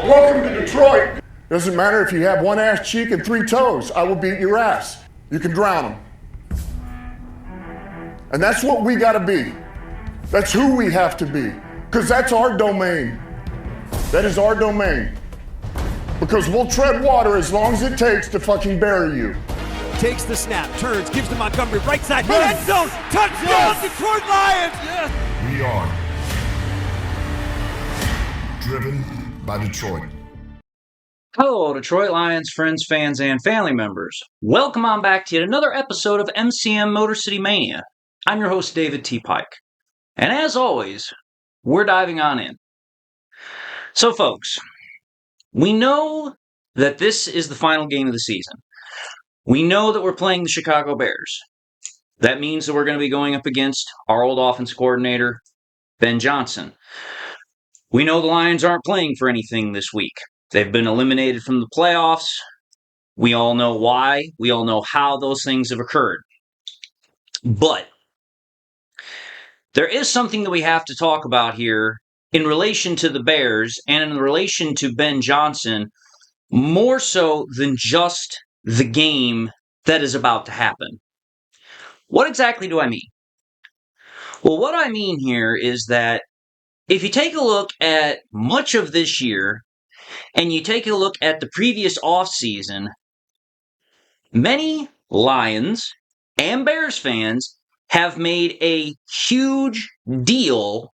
Welcome to Detroit. Doesn't matter if you have one ass cheek and three toes. I will beat your ass. You can drown them. And that's what we gotta be. That's who we have to be. Because that's our domain. That is our domain. Because we'll tread water as long as it takes to fucking bury you. Takes the snap, turns, gives to Montgomery, right side, end zone, touchdown, Detroit Lions! Yes. We are driven by Detroit. Hello, Detroit Lions friends, fans, and family members. Welcome on back to yet another episode of MCM Motor City Mania. I'm your host, David T. Pike. And as always, we're diving on in. So, folks, we know that this is the final game of the season. We know that we're playing the Chicago Bears. That means that we're going to be going up against our old offense coordinator, Ben Johnson. We know the Lions aren't playing for anything this week. They've been eliminated from the playoffs. We all know why. We all know how those things have occurred. But there is something that we have to talk about here in relation to the Bears and in relation to Ben Johnson, more so than just the game that is about to happen. What exactly do I mean? Well, what I mean here is that if you take a look at much of this year and you take a look at the previous offseason, many Lions and Bears fans have made a huge deal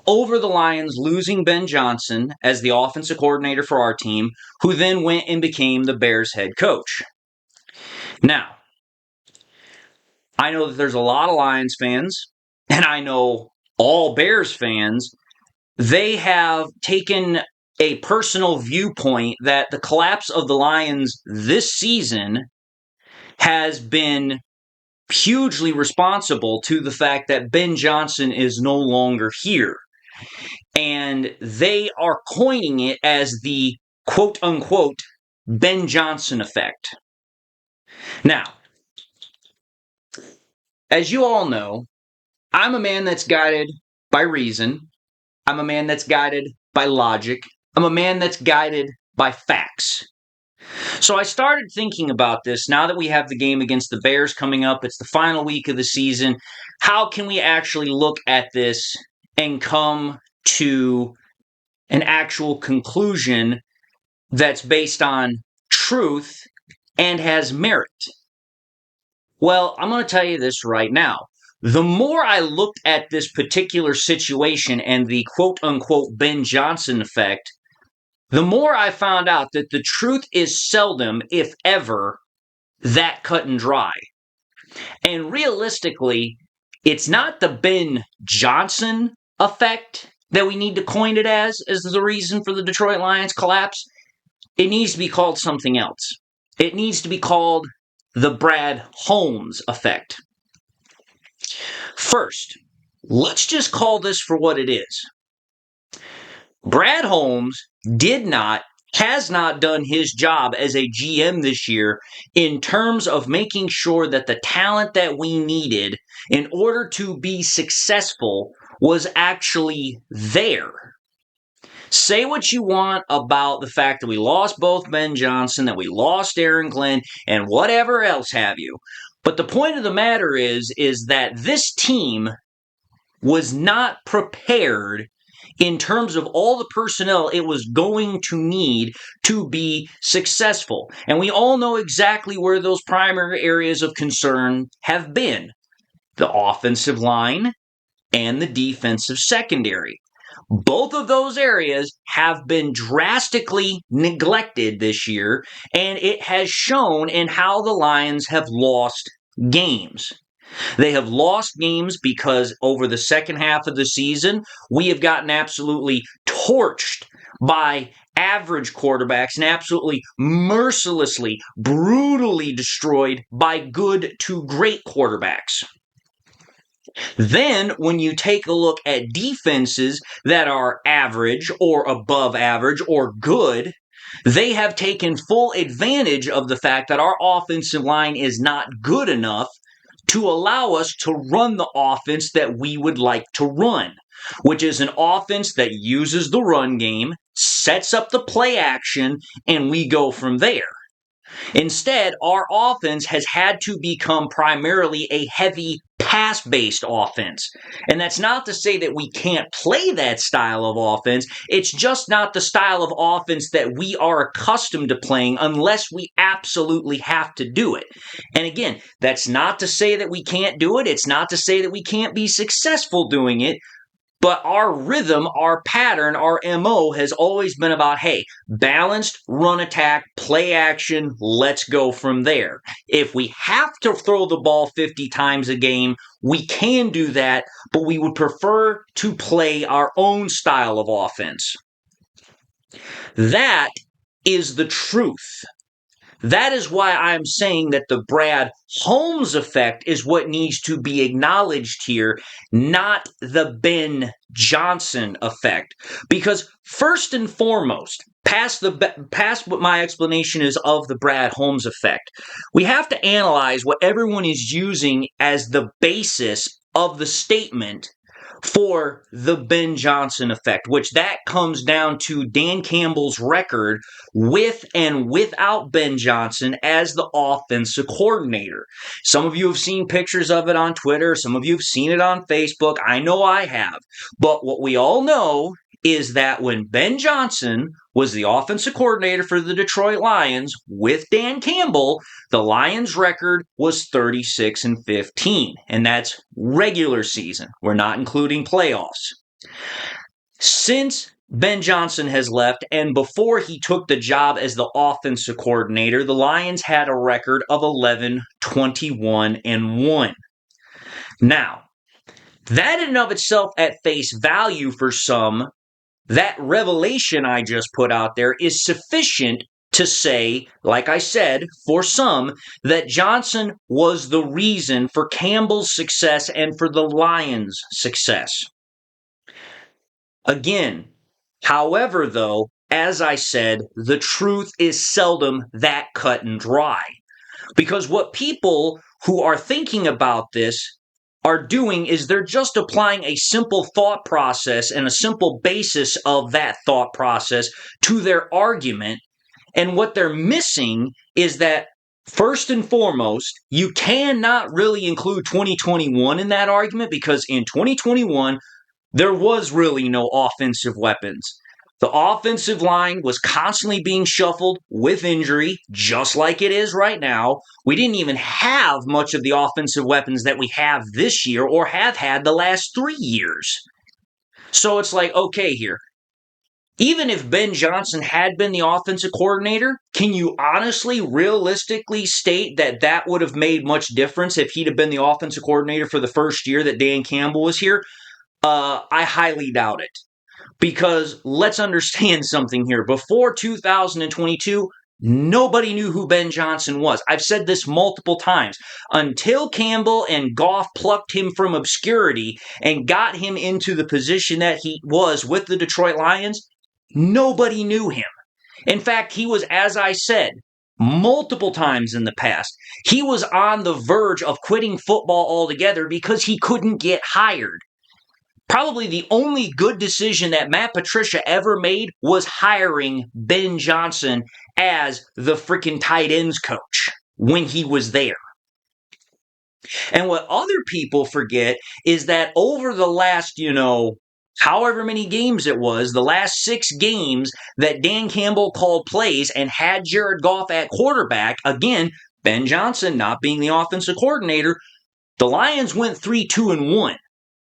over the Lions losing Ben Johnson as the offensive coordinator for our team, who then went and became the Bears head coach. Now, I know that there's a lot of Lions fans, and I know all Bears fans, they have taken a personal viewpoint that the collapse of the Lions this season has been hugely responsible to the fact that Ben Johnson is no longer here. And they are coining it as the quote-unquote Ben Johnson effect. Now, as you all know, I'm a man that's guided by reason. I'm a man that's guided by logic. I'm a man that's guided by facts. So I started thinking about this now that we have the game against the Bears coming up. It's the final week of the season. How can we actually look at this and come to an actual conclusion that's based on truth and has merit? Well, I'm going to tell you this right now. The more I looked at this particular situation and the quote-unquote Ben Johnson effect, the more I found out that the truth is seldom, if ever, that cut and dry. And realistically, it's not the Ben Johnson effect that we need to coin it as the reason for the Detroit Lions collapse. It needs to be called something else. It needs to be called the Brad Holmes effect. First, let's just call this for what it is. Brad Holmes has not done his job as a GM this year in terms of making sure that the talent that we needed in order to be successful was actually there. Say what you want about the fact that we lost both Ben Johnson, that we lost Aaron Glenn, and whatever else have you. But the point of the matter is that this team was not prepared in terms of all the personnel it was going to need to be successful. And we all know exactly where those primary areas of concern have been: the offensive line and the defensive secondary. Both of those areas have been drastically neglected this year, and it has shown in how the Lions have lost games. They have lost games because over the second half of the season, we have gotten absolutely torched by average quarterbacks and absolutely mercilessly, brutally destroyed by good to great quarterbacks. Then, when you take a look at defenses that are average or above average or good, they have taken full advantage of the fact that our offensive line is not good enough to allow us to run the offense that we would like to run. which is an offense that uses the run game, sets up the play action, and we go from there. Instead, our offense has had to become primarily a heavy pass-based offense. And that's not to say that we can't play that style of offense. It's just not the style of offense that we are accustomed to playing unless we absolutely have to do it. And again, that's not to say that we can't do it. It's not to say that we can't be successful doing it. But our rhythm, our pattern, our MO has always been about, hey, balanced, run attack, play action, let's go from there. If we have to throw the ball 50 times a game, we can do that, but we would prefer to play our own style of offense. That is the truth. That is why I'm saying that the Brad Holmes effect is what needs to be acknowledged here, not the Ben Johnson effect. Because first and foremost, past what my explanation is of the Brad Holmes effect, we have to analyze what everyone is using as the basis of the statement for the Ben Johnson effect, which that comes down to Dan Campbell's record with and without Ben Johnson as the offensive coordinator. Some of you have seen pictures of it on Twitter. Some of you have seen it on Facebook. I know I have. But what we all know is that when Ben Johnson was the offensive coordinator for the Detroit Lions with Dan Campbell, the Lions' record was 36-15, and that's regular season. We're not including playoffs. Since Ben Johnson has left, and before he took the job as the offensive coordinator, the Lions had a record of 11-21-1. Now, that in and of itself at face value for some, that revelation I just put out there is sufficient to say, like I said, for some, that Johnson was the reason for Campbell's success and for the Lions' success. Again, however, though, as I said, the truth is seldom that cut and dry. Because what people who are thinking about this are doing is they're just applying a simple thought process and a simple basis of that thought process to their argument. And what they're missing is that, first and foremost, you cannot really include 2021 in that argument because in 2021, there was really no offensive weapons. The offensive line was constantly being shuffled with injury, just like it is right now. We didn't even have much of the offensive weapons that we have this year or have had the last 3 years. So it's like, okay, here. Even if Ben Johnson had been the offensive coordinator, can you honestly, realistically state that that would have made much difference if he'd have been the offensive coordinator for the first year that Dan Campbell was here? I highly doubt it. Because let's understand something here. Before 2022, nobody knew who Ben Johnson was. I've said this multiple times. Until Campbell and Goff plucked him from obscurity and got him into the position that he was with the Detroit Lions, nobody knew him. In fact, he was, as I said, multiple times in the past, he was on the verge of quitting football altogether because he couldn't get hired. Probably the only good decision that Matt Patricia ever made was hiring Ben Johnson as the freaking tight ends coach when he was there. And what other people forget is that over the last, however many games it was, the last 6 games that Dan Campbell called plays and had Jared Goff at quarterback, again, Ben Johnson not being the offensive coordinator, the Lions went 3-2-1.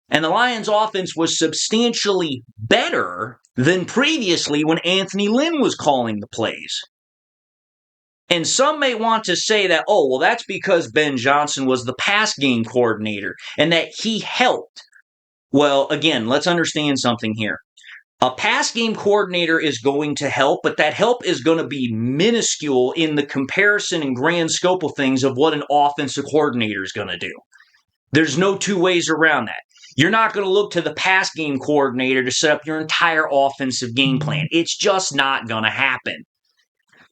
And the Lions' offense was substantially better than previously when Anthony Lynn was calling the plays. And some may want to say that, oh, well, that's because Ben Johnson was the pass game coordinator and that he helped. Well, again, let's understand something here. A pass game coordinator is going to help, but that help is going to be minuscule in the comparison and grand scope of things of what an offensive coordinator is going to do. There's no two ways around that. You're not going to look to the pass game coordinator to set up your entire offensive game plan. It's just not going to happen.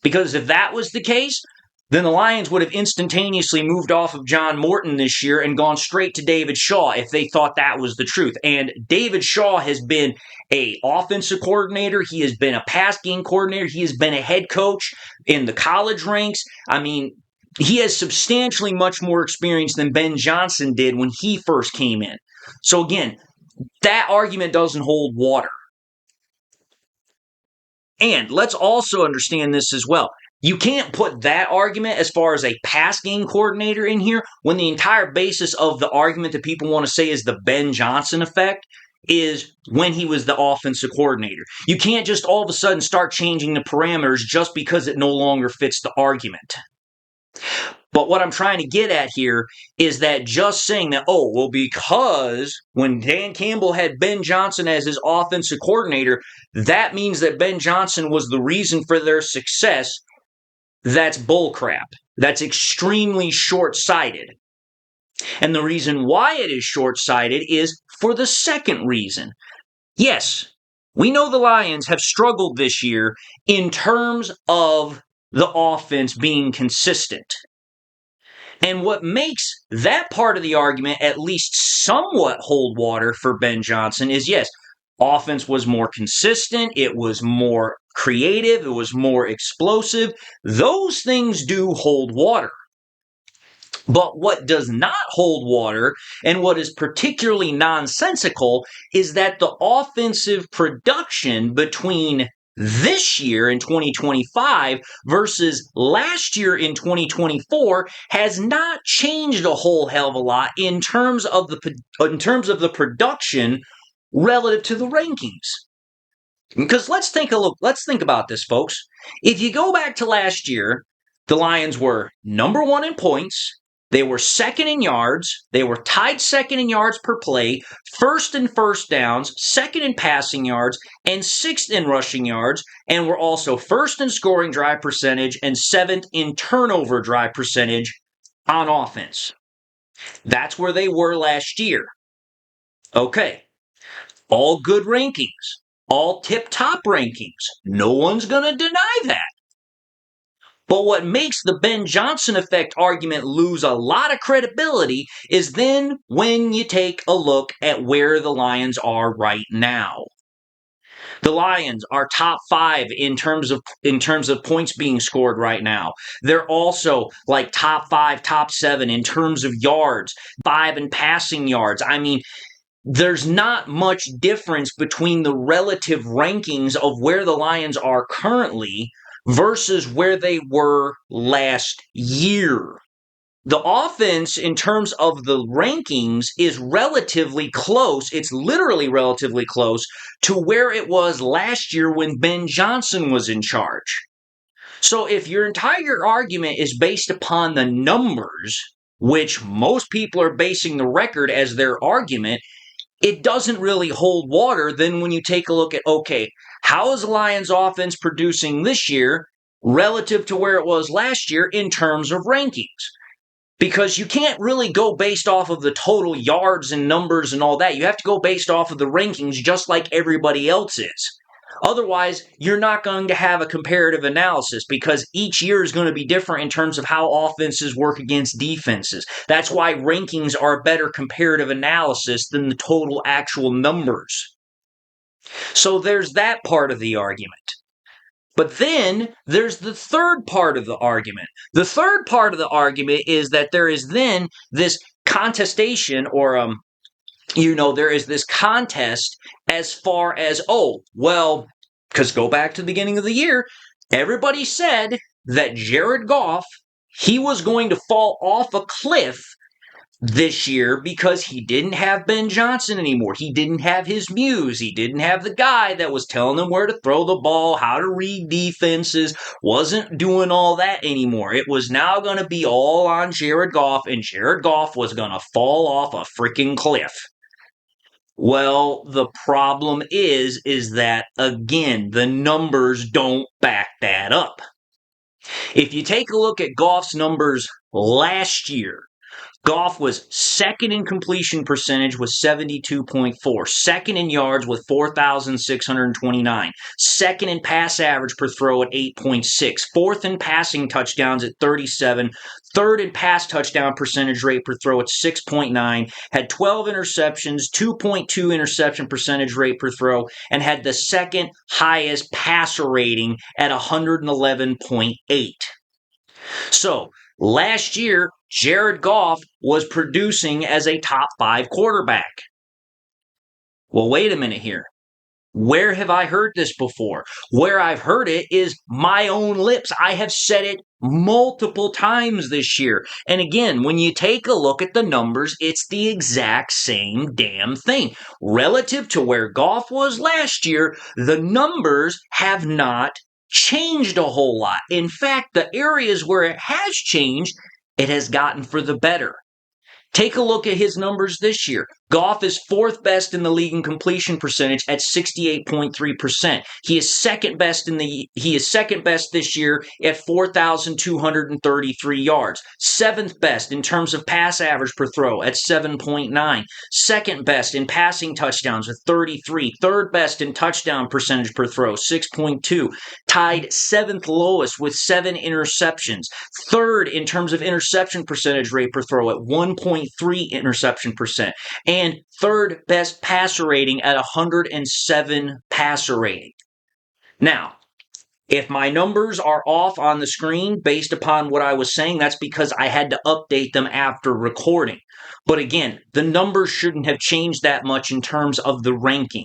Because if that was the case, then the Lions would have instantaneously moved off of John Morton this year and gone straight to David Shaw if they thought that was the truth. And David Shaw has been an offensive coordinator. He has been a pass game coordinator. He has been a head coach in the college ranks. I mean, he has substantially much more experience than Ben Johnson did when he first came in. So again, that argument doesn't hold water. And let's also understand this as well. You can't put that argument as far as a pass game coordinator in here when the entire basis of the argument that people want to say is the Ben Johnson effect is when he was the offensive coordinator. You can't just all of a sudden start changing the parameters just because it no longer fits the argument. But what I'm trying to get at here is that just saying that, oh, well, because when Dan Campbell had Ben Johnson as his offensive coordinator, that means that Ben Johnson was the reason for their success. That's bullcrap. That's extremely short-sighted. And the reason why it is short-sighted is for the second reason. Yes, we know the Lions have struggled this year in terms of the offense being consistent. And what makes that part of the argument at least somewhat hold water for Ben Johnson is, yes, offense was more consistent, it was more creative, it was more explosive. Those things do hold water. But what does not hold water, and what is particularly nonsensical, is that the offensive production between this year in 2025 versus last year in 2024 has not changed a whole hell of a lot in terms of the production relative to the rankings. Because let's think about this, folks. If you go back to last year, the Lions were number 1 in points. They were second in yards. They were tied second in yards per play, first in first downs, second in passing yards, and sixth in rushing yards, and were also first in scoring drive percentage and seventh in turnover drive percentage on offense. That's where they were last year. Okay, all good rankings, all tip-top rankings. No one's going to deny that. But what makes the Ben Johnson effect argument lose a lot of credibility is then when you take a look at where the Lions are right now. The Lions are top 5 in terms of points being scored right now. They're also like top 5, top 7 in terms of yards, 5 in passing yards. I mean, there's not much difference between the relative rankings of where the Lions are currently versus where they were last year. The offense, in terms of the rankings, is relatively close. It's literally relatively close to where it was last year when Ben Johnson was in charge. So if your entire argument is based upon the numbers, which most people are basing the record as their argument, it doesn't really hold water then when you take a look at, okay, how is the Lions offense producing this year relative to where it was last year in terms of rankings? Because you can't really go based off of the total yards and numbers and all that. You have to go based off of the rankings just like everybody else is. Otherwise, you're not going to have a comparative analysis because each year is going to be different in terms of how offenses work against defenses. That's why rankings are a better comparative analysis than the total actual numbers. So there's that part of the argument. But then there's the third part of the argument. The third part of the argument is that there is then this contestation or there is this contest as far as, because go back to the beginning of the year, everybody said that Jared Goff, he was going to fall off a cliff this year because he didn't have Ben Johnson anymore. He didn't have his muse. He didn't have the guy that was telling him where to throw the ball, how to read defenses, wasn't doing all that anymore. It was now going to be all on Jared Goff, and Jared Goff was going to fall off a freaking cliff. Well, the problem is that, again, the numbers don't back that up. If you take a look at Goff's numbers last year, Goff was second in completion percentage with 72.4, second in yards with 4,629, second in pass average per throw at 8.6, fourth in passing touchdowns at 37, third in pass touchdown percentage rate per throw at 6.9, had 12 interceptions, 2.2 interception percentage rate per throw, and had the second highest passer rating at 111.8. So, last year, Jared Goff was producing as a top 5 quarterback. Well, wait a minute here. Where have I heard this before? Where I've heard it is my own lips. I have said it multiple times this year. And again, when you take a look at the numbers, it's the exact same damn thing. Relative to where Goff was last year, the numbers have not changed a whole lot. In fact, the areas where it has changed, it has gotten for the better. Take a look at his numbers this year. Goff is fourth best in the league in completion percentage at 68.3%. He is second best this year at 4,233 yards. Seventh best in terms of pass average per throw at 7.9. Second best in passing touchdowns with 33. Third best in touchdown percentage per throw, 6.2. Tied seventh lowest with 7 interceptions. Third in terms of interception percentage rate per throw at 1.3 interception percent, and third best passer rating at 107 passer rating. Now, if my numbers are off on the screen based upon what I was saying, that's because I had to update them after recording. But again, the numbers shouldn't have changed that much in terms of the rankings.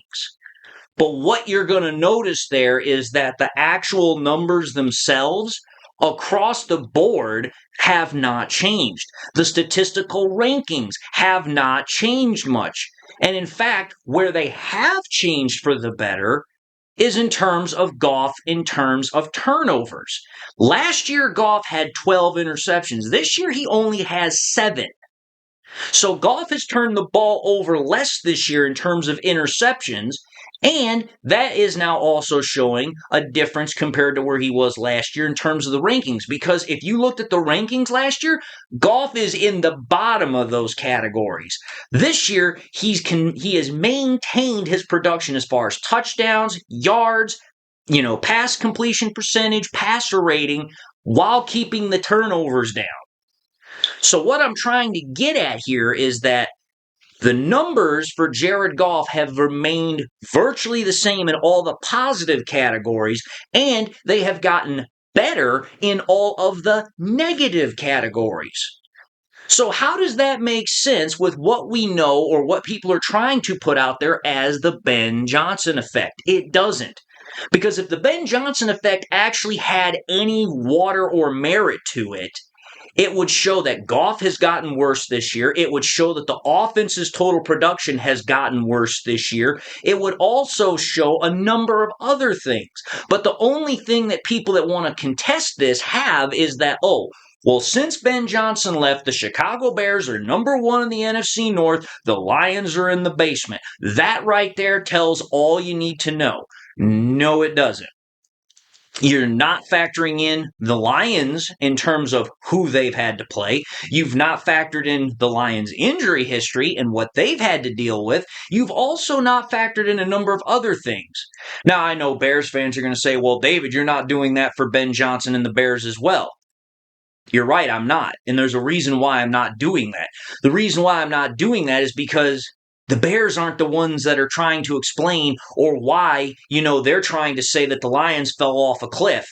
But what you're going to notice there is that the actual numbers themselves across the board have not changed. The statistical rankings have not changed much. And in fact, where they have changed for the better is in terms of Goff, in terms of turnovers. Last year, Goff had 12 interceptions. This year, he only has 7. So Goff has turned the ball over less this year in terms of interceptions, and that is now also showing a difference compared to where he was last year in terms of the rankings. Because if you looked at the rankings last year, Goff is in the bottom of those categories. This year, he has maintained his production as far as touchdowns, yards, pass completion percentage, passer rating, while keeping the turnovers down. So what I'm trying to get at here is that the numbers for Jared Goff have remained virtually the same in all the positive categories, and they have gotten better in all of the negative categories. So how does that make sense with what we know or what people are trying to put out there as the Ben Johnson effect? It doesn't. Because if the Ben Johnson effect actually had any water or merit to it, it would show that Goff has gotten worse this year. It would show that the offense's total production has gotten worse this year. It would also show a number of other things. But the only thing that people that want to contest this have is that, well, since Ben Johnson left, the Chicago Bears are number 1 in the NFC North. The Lions are in the basement. That right there tells all you need to know. No, it doesn't. You're not factoring in the Lions in terms of who they've had to play. You've not factored in the Lions' injury history and what they've had to deal with. You've also not factored in a number of other things. Now, I know Bears fans are going to say, well, David, you're not doing that for Ben Johnson and the Bears as well. You're right, I'm not. And there's a reason why I'm not doing that. The reason why I'm not doing that is because the Bears aren't the ones that are trying to explain or why, they're trying to say that the Lions fell off a cliff.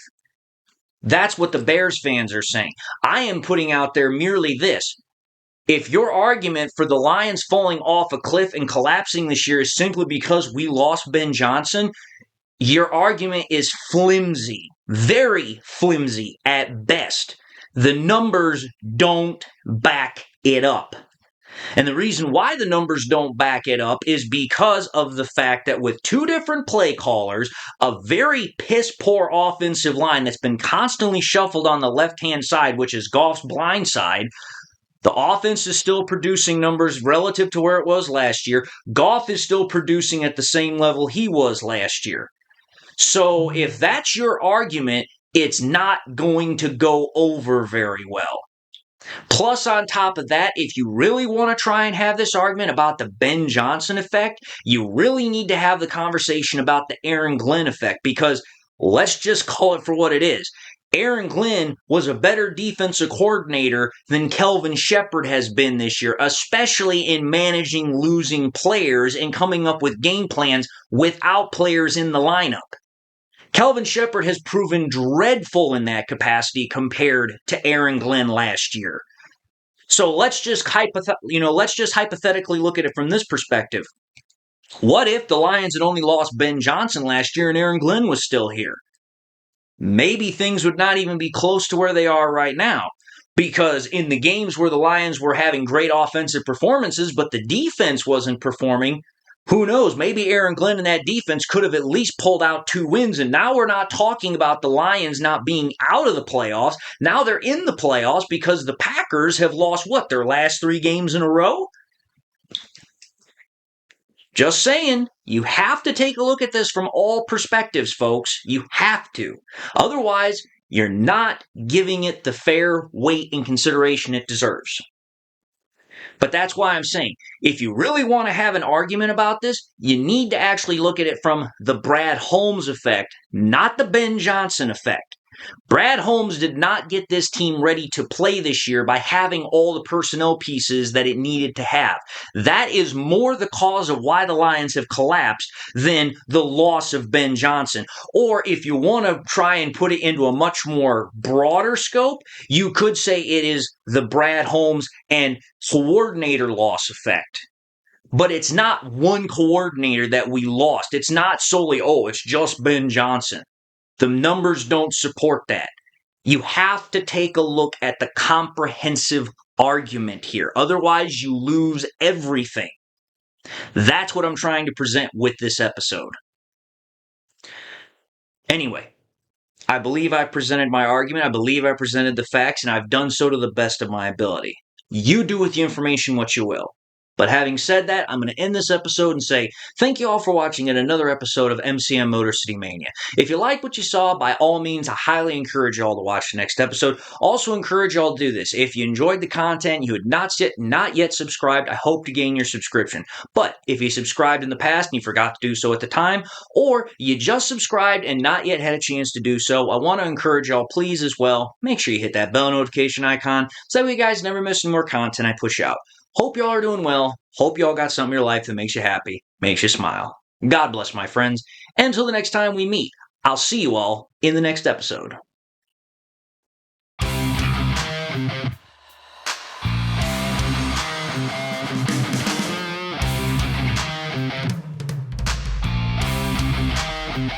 That's what the Bears fans are saying. I am putting out there merely this. If your argument for the Lions falling off a cliff and collapsing this year is simply because we lost Ben Johnson, your argument is flimsy, very flimsy at best. The numbers don't back it up. And the reason why the numbers don't back it up is because of the fact that with 2 different play callers, a very piss-poor offensive line that's been constantly shuffled on the left-hand side, which is Goff's blind side, the offense is still producing numbers relative to where it was last year. Goff is still producing at the same level he was last year. So if that's your argument, it's not going to go over very well. Plus, on top of that, if you really want to try and have this argument about the Ben Johnson effect, you really need to have the conversation about the Aaron Glenn effect, because let's just call it for what it is. Aaron Glenn was a better defensive coordinator than Kelvin Shepherd has been this year, especially in managing losing players and coming up with game plans without players in the lineup. Kelvin Shepherd has proven dreadful in that capacity compared to Aaron Glenn last year. So let's just hypothetically look at it from this perspective. What if the Lions had only lost Ben Johnson last year and Aaron Glenn was still here? Maybe things would not even be close to where they are right now. Because in the games where the Lions were having great offensive performances, but the defense wasn't performing, who knows? Maybe Aaron Glenn and that defense could have at least pulled out 2 wins. And now we're not talking about the Lions not being out of the playoffs. Now they're in the playoffs because the Packers have lost, their last 3 games in a row? Just saying, you have to take a look at this from all perspectives, folks. You have to. Otherwise, you're not giving it the fair weight and consideration it deserves. But that's why I'm saying, if you really want to have an argument about this, you need to actually look at it from the Brad Holmes effect, not the Ben Johnson effect. Brad Holmes did not get this team ready to play this year by having all the personnel pieces that it needed to have. That is more the cause of why the Lions have collapsed than the loss of Ben Johnson. Or if you want to try and put it into a much more broader scope, you could say it is the Brad Holmes and coordinator loss effect. But it's not one coordinator that we lost. It's not solely, it's just Ben Johnson. The numbers don't support that. You have to take a look at the comprehensive argument here. Otherwise, you lose everything. That's what I'm trying to present with this episode. Anyway, I believe I presented my argument. I believe I presented the facts, and I've done so to the best of my ability. You do with the information what you will. But having said that, I'm going to end this episode and say thank you all for watching yet another episode of MCM Motor City Mania. If you like what you saw, by all means, I highly encourage you all to watch the next episode. Also encourage you all to do this. If you enjoyed the content, you had not yet subscribed, I hope to gain your subscription. But if you subscribed in the past and you forgot to do so at the time, or you just subscribed and not yet had a chance to do so, I want to encourage y'all, please as well, make sure you hit that bell notification icon so that you guys never miss any more content I push out. Hope y'all are doing well. Hope y'all got something in your life that makes you happy, makes you smile. God bless, my friends. And until the next time we meet, I'll see you all in the next episode.